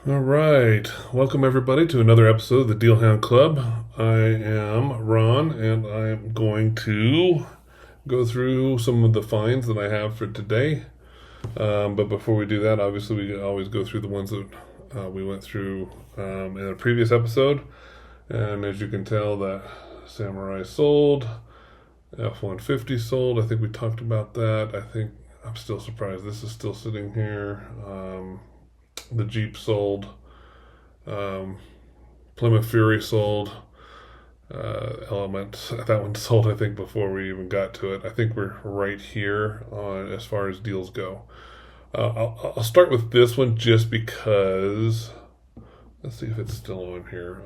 All right. Welcome, everybody, to another episode of the Dealhound Club. I am Ron, and I am going to go through some of the finds that I have for today. But before we do that, obviously, we always go through the ones that we went through in a previous episode. And as you can tell, that Samurai sold, F 150 sold. I think we talked about that. I think I'm still surprised this is still sitting here. The Jeep sold. Um, Plymouth Fury sold. Element, that one sold, I think, before we even got to it. I think we're right here on as far as deals go. I'll start with this one just because. Let's see if it's still on here.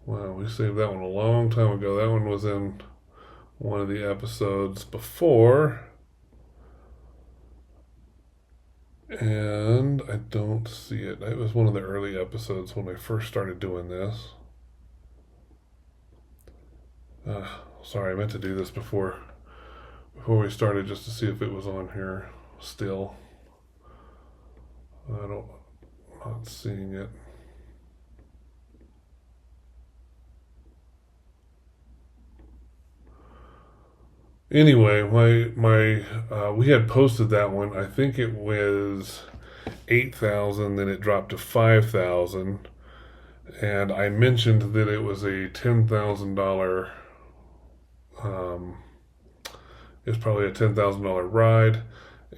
Wow, we saved that one a long time ago. That one was in one of the episodes before. And I don't see it. It was one of the early episodes when I first started doing this. Sorry, I meant to do this before we started just to see if it was on here still. I don't, not seeing it. Anyway, we had posted that one. I think it was 8,000, then it dropped to 5,000, and I mentioned that it was a $10,000. Um, it was probably a $10,000 ride.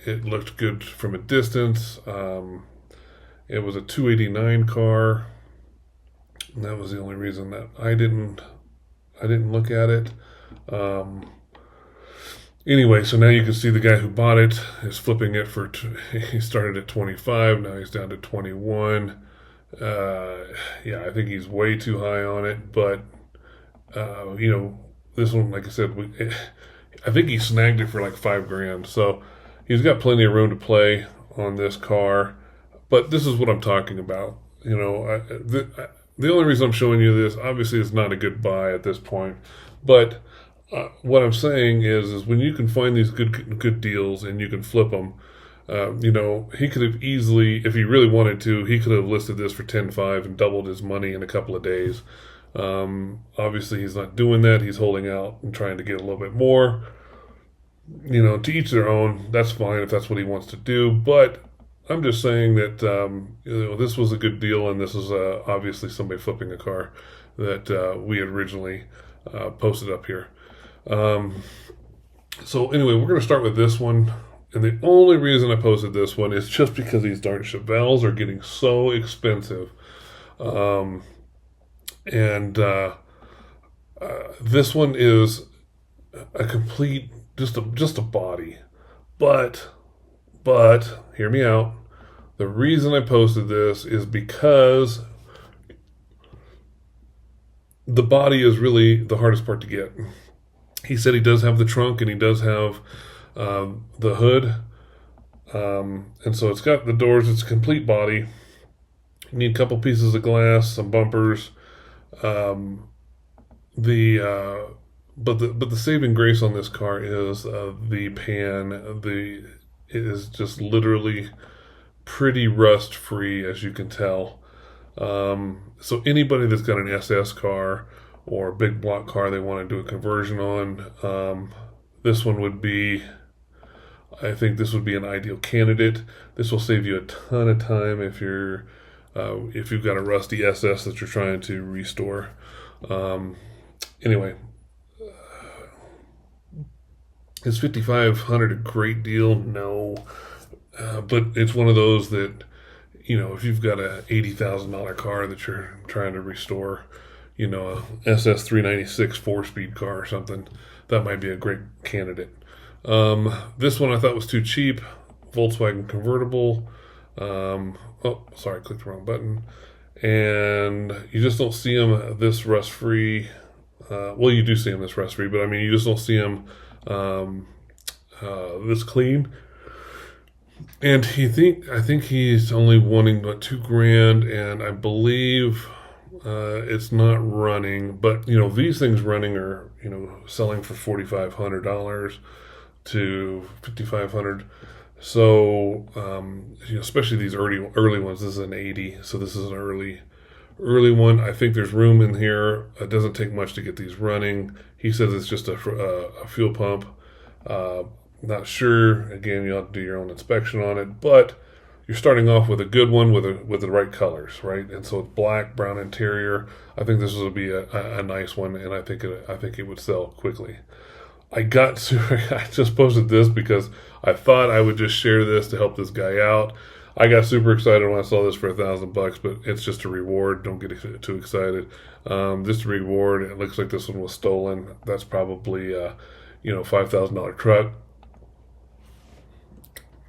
It looked good from a distance. It was a 289 car. And that was the only reason that I didn't look at it. Um, Anyway, so now you can see the guy who bought it is flipping it for. He started at 25. Now he's down to 21. Uh, yeah, I think he's way too high on it. But this one, like I said, I think he snagged it for like 5 grand. So he's got plenty of room to play on this car. But this is what I'm talking about. The only reason I'm showing you this, obviously, it's not a good buy at this point. But what I'm saying is when you can find these good deals and you can flip them. He could have easily, if he really wanted to, he could have listed this for 10.5 and doubled his money in a couple of days. Obviously, he's not doing that. He's holding out and trying to get a little bit more. To each their own. That's fine if that's what he wants to do. But I'm just saying that this was a good deal, and this is obviously somebody flipping a car that we had originally posted up here. Um, so anyway, we're going to start with this one. And the only reason I posted this one is just because these darn Chevelles are getting so expensive. Um, and This one is a complete, just a body. But hear me out. The reason I posted this is because the body is really the hardest part to get. He said he does have the trunk and he does have the hood. And so it's got the doors, it's a complete body. You need a couple pieces of glass, some bumpers. Um, the but the saving grace on this car is the pan. It is just literally pretty rust free, as you can tell. So anybody that's got an SS car or a big block car they want to do a conversion on, this one would be. I think this would be an ideal candidate. This will save you a ton of time if you've got a rusty SS that you're trying to restore. Anyway, is 5,500 a great deal? No, but it's one of those that if you've got a $80,000 car that you're trying to restore, a SS 396 4-speed car or something, that might be a great candidate. This one I thought was too cheap. Volkswagen convertible. Oh, sorry, I clicked the wrong button. And you just don't see them this rust free. Well, you do see them this rust free, but I mean, you just don't see them this clean. And I think he's only wanting about 2 grand, and I believe it's not running. But these things running are selling for $4,500. to 5,500. So especially these early ones. This is an 80, so this is an early one. I think there's room in here. It doesn't take much to get these running. He says it's just a fuel pump. Not sure. Again, you'll have to do your own inspection on it, but you're starting off with a good one with the right colors, right? And so it's black, brown interior. I think this will be a nice one, and I think it would sell quickly. I just posted this because I thought I would just share this to help this guy out. I got super excited when I saw this for $1,000, but it's just a reward. Don't get too excited. Just a reward. It looks like this one was stolen. That's probably $5,000 truck.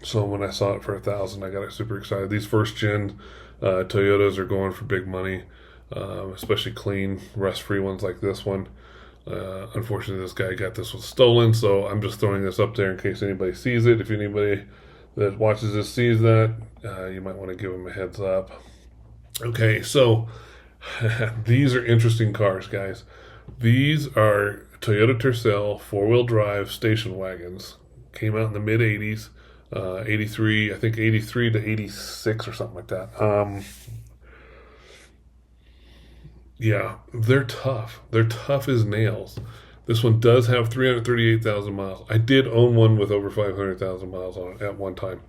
So when I saw it for $1,000, I got super excited. These first gen Toyotas are going for big money, especially clean, rust-free ones like this one. Unfortunately, this guy got this one stolen, so I'm just throwing this up there in case anybody sees it. If anybody that watches this sees that, you might want to give them a heads up. Okay, so these are interesting cars, guys. These are Toyota Tercel 4-wheel drive station wagons. Came out in the mid 80s, 83, I think 83 to 86 or something like that. Yeah, they're tough. They're tough as nails. This one does have 338,000 miles. I did own one with over 500,000 miles on it at one time.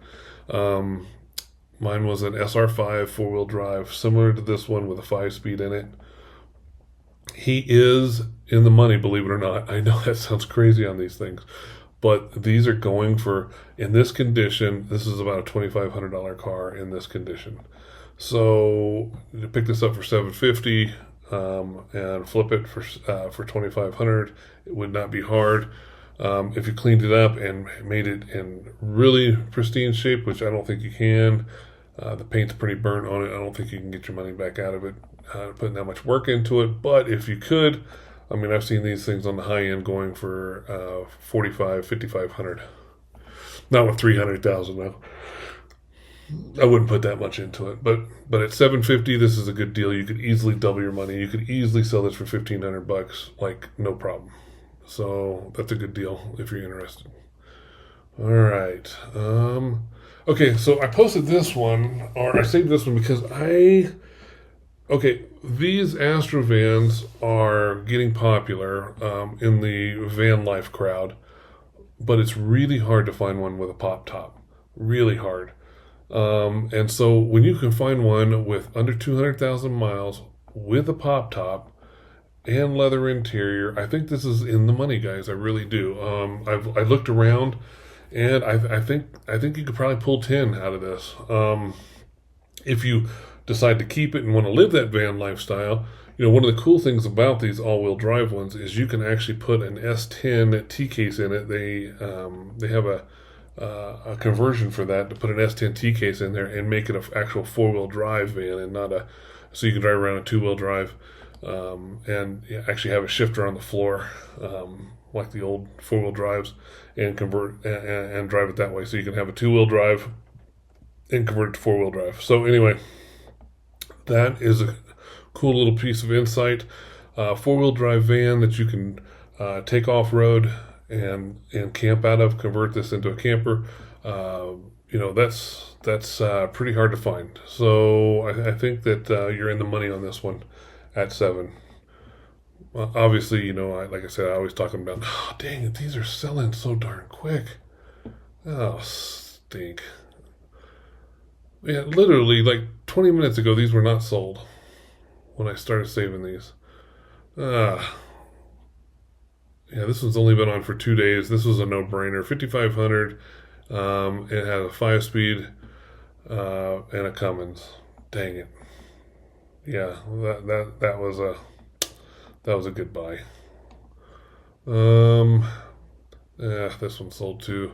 Mine was an SR5 4-wheel drive, similar to this one with a 5-speed in it. He is in the money, believe it or not. I know that sounds crazy on these things, but these are going for, in this condition, this is about a $2,500 car in this condition. So you pick this up for $750 and flip it for $2,500. It would not be hard. If you cleaned it up and made it in really pristine shape, which I don't think you can. The paint's pretty burnt on it. I don't think you can get your money back out of it putting that much work into it. But if you could, I mean, I've seen these things on the high end going for $4,500, $5,500. Not with 300,000 though. I wouldn't put that much into it, but at $750, this is a good deal. You could easily double your money. You could easily sell this for $1,500, like no problem. So that's a good deal if you're interested. All right. Okay, so I posted this one, or I saved this one because these Astro vans are getting popular in the van life crowd, but it's really hard to find one with a pop top. Really hard. And so when you can find one with under 200,000 miles with a pop top and leather interior, I think this is in the money, guys. I really do. I looked around, and I think you could probably pull 10 out of this. If you decide to keep it and want to live that van lifestyle, one of the cool things about these all-wheel drive ones is you can actually put an S10 T-case in it. They have a conversion for that to put an S10 T-case in there and make it an actual 4-wheel drive van and so you can drive around a 2-wheel drive and actually have a shifter on the floor like the old 4-wheel drives and convert and drive it that way. So you can have a 2-wheel drive and convert it to 4-wheel drive. So anyway, that is a cool little piece of insight. 4-wheel drive van that you can take off-road and camp out of, convert this into a camper. That's pretty hard to find. So I think that you're in the money on this one at $7. Well, obviously, like I said, I always talking about, oh, dang it, these are selling so darn quick. Oh, stink. Yeah, literally, like 20 minutes ago, these were not sold when I started saving these. Yeah, this one's only been on for 2 days. This was a no-brainer. 5,500. It had a 5-speed and a Cummins. Dang it. Yeah, that was a good buy. This one sold too.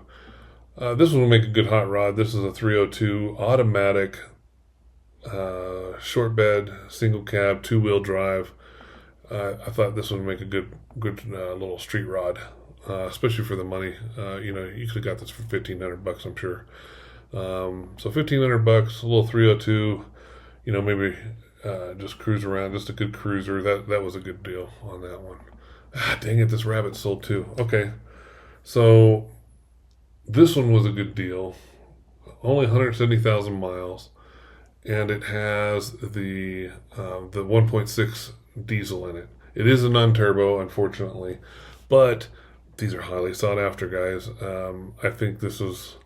This one will make a good hot rod. This is a 302 automatic, short bed, single cab, 2-wheel drive. I thought this would make a good little street rod, especially for the money. You could have got this for $1,500, I'm sure. So $1,500, a little 302. Maybe just cruise around, just a good cruiser. That was a good deal on that one. Dang it, this rabbit sold too. Okay, so this one was a good deal. Only 170,000 miles, and it has the 1.6 diesel in it. It is a non-turbo, unfortunately, but these are highly sought after, guys. I think this was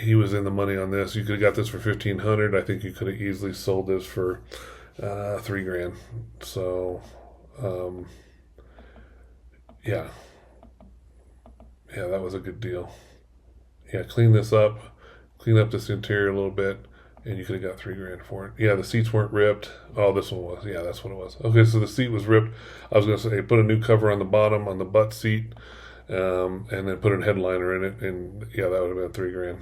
he was in the money on this. You could have got this for 1,500. I think you could have easily sold this for $3,000. So yeah, yeah, that was a good deal. Yeah, clean up this interior a little bit, and you could have got $3,000 for it. Yeah, the seats weren't ripped. Oh, this one was. Yeah, that's what it was. Okay, so the seat was ripped. I was gonna say put a new cover on the bottom on the butt seat, and then put a headliner in it, and yeah, that would have been $3,000.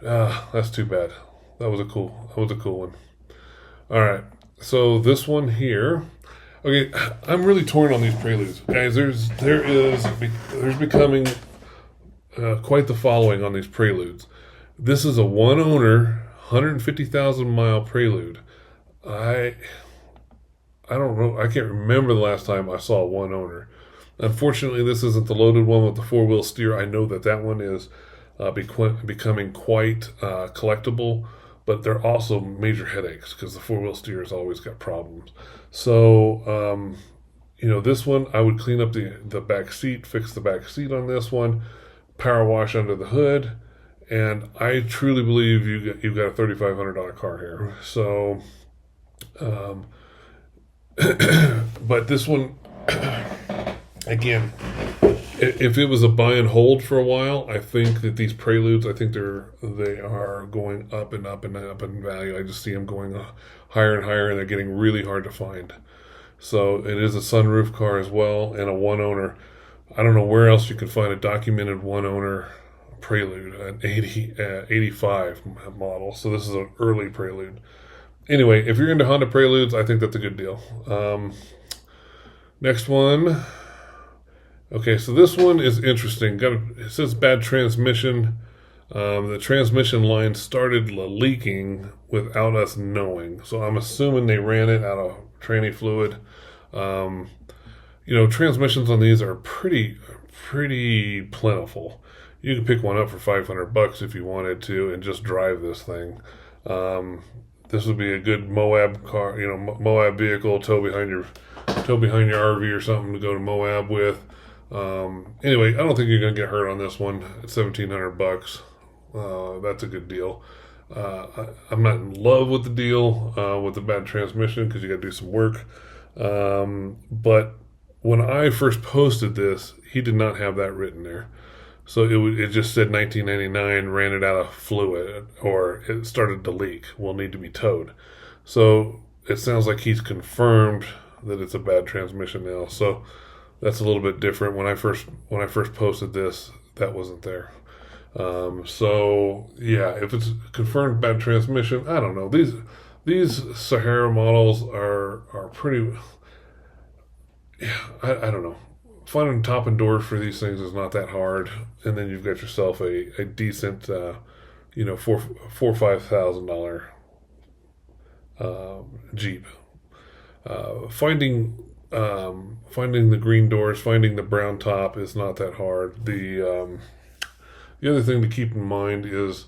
Ah, that's too bad. That was a cool one. All right, so this one here. Okay, I'm really torn on these Preludes, guys. There's becoming quite the following on these Preludes. This is a one owner, 150,000 mile Prelude. I I don't know. I can't remember the last time I saw one owner. Unfortunately, this isn't the loaded one with the four wheel steer. I know that that one is becoming quite collectible, but they're also major headaches because the four wheel steer has always got problems. So, this one I would clean up the back seat, fix the back seat on this one, power wash under the hood, and I truly believe you've got a $3,500 car here. So, but this one, again, if it was a buy and hold for a while, I think that these Preludes, I think they are going up and up and up in value. I just see them going higher and higher, and they're getting really hard to find. So it is a sunroof car as well, and a one owner. I don't know where else you can find a documented one owner Prelude, an 85 model. So this is an early Prelude. Anyway, if you're into Honda Preludes, I think that's a good deal. Next one. Okay, so this one is interesting. It says bad transmission. The transmission line started leaking without us knowing. So I'm assuming they ran it out of tranny fluid. Transmissions on these are pretty plentiful. You can pick one up for $500 if you wanted to and just drive this thing. This would be a good Moab car, Moab vehicle, tow behind your RV or something to go to Moab with. Anyway, I don't think you're gonna get hurt on this one. It's $1,700. That's a good deal. I'm not in love with the deal with the bad transmission because you got to do some work. But when I first posted this, he did not have that written there. So it just said 1999, ran it out of fluid, or it started to leak, will need to be towed. So it sounds like he's confirmed that it's a bad transmission now. So that's a little bit different. When I first posted this, that wasn't there. So yeah, if it's confirmed bad transmission, I don't know. These Sahara models are pretty. Yeah, I don't know. Finding top and doors for these things is not that hard, and then you've got yourself a decent, $4,000-$5,000 Jeep. Finding the green doors, finding the brown top is not that hard. The other thing to keep in mind is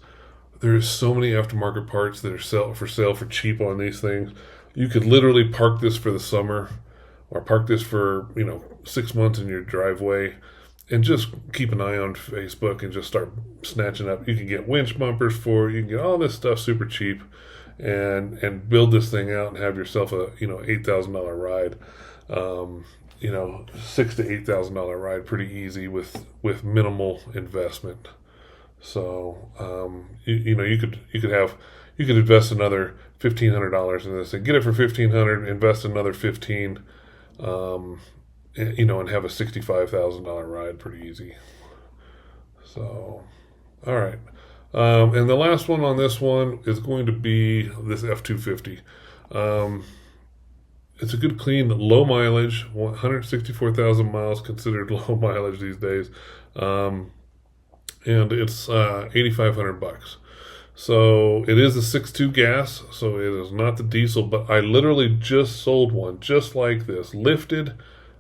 there's so many aftermarket parts that are for sale for cheap on these things. You could literally park this for the summer, or park this for 6 months in your driveway, and just keep an eye on Facebook and just start snatching up. You can get winch bumpers for it. You can get all this stuff super cheap, and build this thing out and have yourself a $8,000 ride. $6,000 to $8,000 ride, pretty easy with minimal investment. So you could invest another $1,500 in this and get it for $1,500, invest another $15,000, and have a $65,000 ride pretty easy. So, all right. And the last one on this one is going to be this F-250. It's a good, clean, low mileage, 164,000 miles, considered low mileage these days. And it's $8,500. So it is a 6.2 gas, so it is not the diesel, but I literally just sold one just like this, lifted,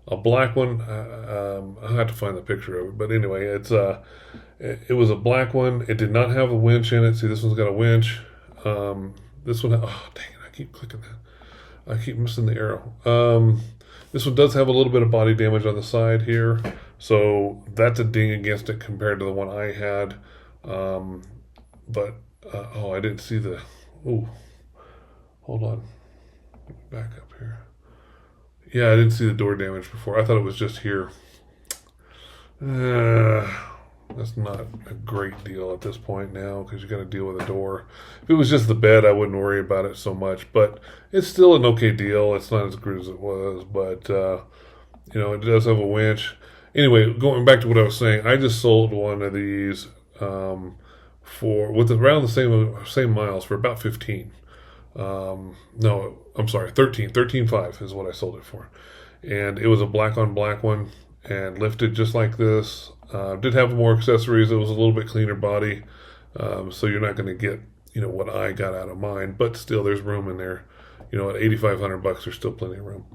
a black one. I have to find the picture of it, but anyway, it was a black one. It did not have a winch in it. See, this one's got a winch. This one, oh dang it, I keep clicking that. I keep missing the arrow. This one does have a little bit of body damage on the side here, so that's a ding against it compared to the one I had. But oh, I didn't see the. Oh, hold on. Back up here. Yeah, I didn't see the door damage before. I thought it was just here. That's not a great deal at this point now because you got to deal with a door. If it was just the bed, I wouldn't worry about it so much. But it's still an okay deal. It's not as good as it was, but it does have a winch. Anyway, going back to what I was saying, I just sold one of these with around the same miles for about 15. No, I'm sorry, 13.5 is what I sold it for, and it was a black on black one and lifted just like this. Did have more accessories. It was a little bit cleaner body, so you're not going to get what I got out of mine, but still there's room in there. At $8,500, there's still plenty of room.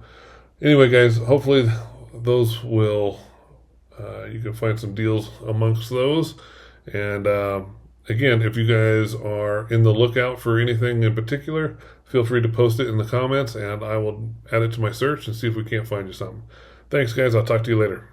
Anyway, guys, hopefully those will you can find some deals amongst those, and again, if you guys are in the lookout for anything in particular, feel free to post it in the comments, and I will add it to my search and see if we can't find you something. Thanks, guys. I'll talk to you later.